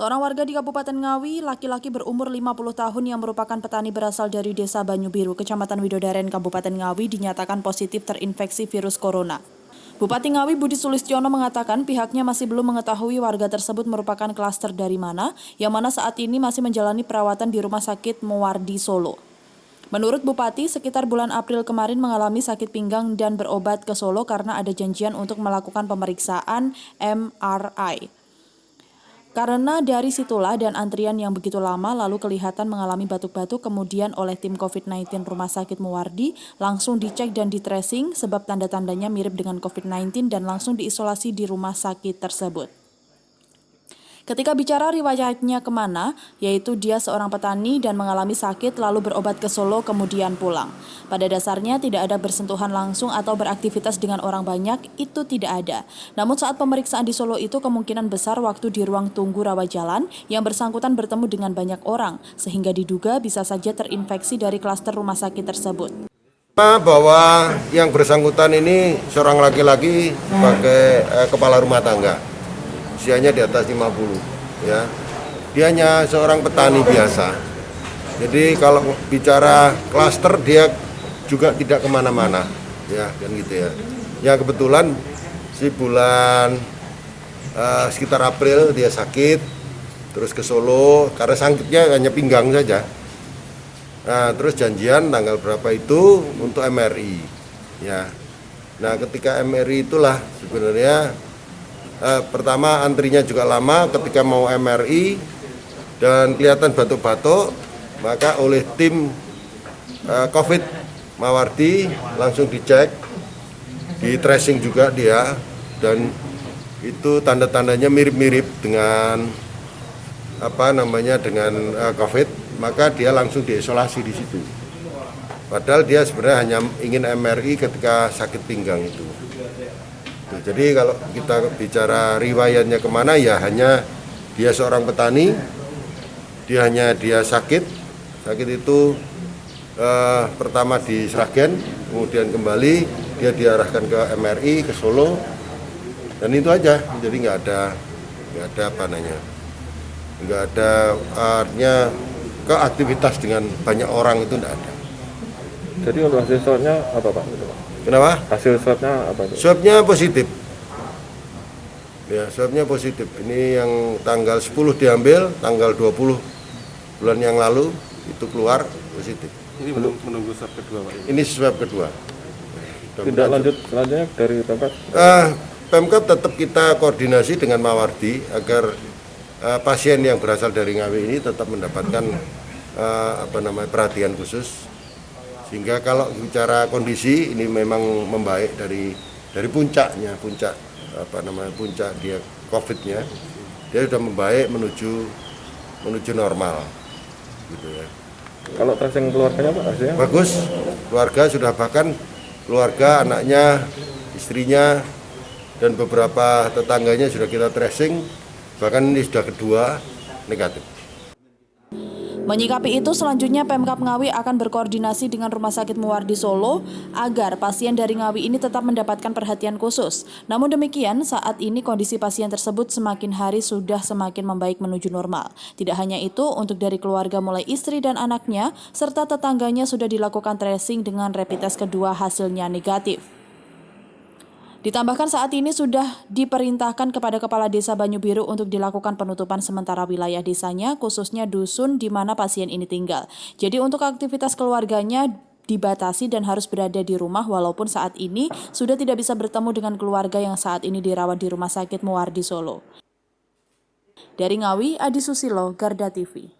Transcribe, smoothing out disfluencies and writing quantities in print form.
Seorang warga di Kabupaten Ngawi, laki-laki berumur 50 tahun yang merupakan petani berasal dari Desa Banyubiru, Kecamatan Widodaren, Kabupaten Ngawi, dinyatakan positif terinfeksi virus corona. Bupati Ngawi Budi Sulistiono mengatakan pihaknya masih belum mengetahui warga tersebut merupakan klaster dari mana, yang mana saat ini masih menjalani perawatan di Rumah Sakit Muwardi Solo. Menurut Bupati, sekitar bulan April kemarin mengalami sakit pinggang dan berobat ke Solo karena ada janjian untuk melakukan pemeriksaan MRI. Karena dari situlah dan antrian yang begitu lama lalu kelihatan mengalami batuk-batuk, kemudian oleh tim COVID-19 Rumah Sakit Muwardi langsung dicek dan di-tracing sebab tanda-tandanya mirip dengan COVID-19 dan langsung diisolasi di rumah sakit tersebut. Ketika bicara riwayatnya kemana, yaitu dia seorang petani dan mengalami sakit lalu berobat ke Solo kemudian pulang. Pada dasarnya tidak ada bersentuhan langsung atau beraktivitas dengan orang banyak, itu tidak ada. Namun saat pemeriksaan di Solo itu kemungkinan besar waktu di ruang tunggu rawat jalan yang bersangkutan bertemu dengan banyak orang, sehingga diduga bisa saja terinfeksi dari klaster rumah sakit tersebut. Bahwa yang bersangkutan ini seorang laki-laki sebagai kepala rumah tangga. Usianya di atas 50 ya. Dia hanya seorang petani biasa. Jadi kalau bicara klaster dia juga tidak kemana-mana ya, kan gitu ya. Ya kebetulan si bulan sekitar April dia sakit, terus ke Solo karena sakitnya hanya pinggang saja. Nah, terus janjian tanggal berapa itu untuk MRI ya. Nah, ketika MRI itulah sebenarnya pertama antrinya juga lama ketika mau MRI dan kelihatan batuk-batuk, maka oleh tim COVID Muwardi langsung dicek, di tracing juga dia, dan itu tanda-tandanya mirip-mirip dengan dengan COVID, maka dia langsung diisolasi di situ. Padahal dia sebenarnya hanya ingin MRI ketika sakit pinggang itu. Jadi kalau kita bicara riwayatnya kemana, ya hanya dia seorang petani, dia sakit itu pertama di Sragen, kemudian kembali dia diarahkan ke MRI ke Solo, dan itu aja. Jadi nggak ada artinya keaktivitas dengan banyak orang itu nggak ada. Jadi untuk hasil swabnya apa Pak? Kenapa? Hasil swabnya apa? Swabnya positif. Ya, swabnya positif. Ini yang tanggal 10 diambil, tanggal 20 bulan yang lalu itu keluar positif. Ini belum menunggu swab kedua Pak? Ini swab kedua. Tidak lanjut selanjutnya dari Pemkab? Pemkab tetap kita koordinasi dengan Muwardi agar pasien yang berasal dari Ngawi ini tetap mendapatkan perhatian khusus. Sehingga kalau bicara kondisi ini memang membaik dari puncak dia COVID-nya, dia sudah membaik menuju normal, gitu ya. Kalau tracing keluarganya Pak hasilnya? Bagus, keluarga sudah, bahkan keluarga, anaknya, istrinya, dan beberapa tetangganya sudah kita tracing, bahkan ini sudah kedua negatif. Menyikapi itu, selanjutnya Pemkab Ngawi akan berkoordinasi dengan Rumah Sakit Muwardi Solo agar pasien dari Ngawi ini tetap mendapatkan perhatian khusus. Namun demikian, saat ini kondisi pasien tersebut semakin hari sudah semakin membaik menuju normal. Tidak hanya itu, untuk dari keluarga mulai istri dan anaknya, serta tetangganya sudah dilakukan tracing dengan rapid test kedua hasilnya negatif. Ditambahkan saat ini sudah diperintahkan kepada Kepala Desa Banyubiru untuk dilakukan penutupan sementara wilayah desanya, khususnya dusun di mana pasien ini tinggal. Jadi untuk aktivitas keluarganya dibatasi dan harus berada di rumah walaupun saat ini sudah tidak bisa bertemu dengan keluarga yang saat ini dirawat di Rumah Sakit Muwardi Solo. Dari Ngawi, Adi Susilo, Garda TV.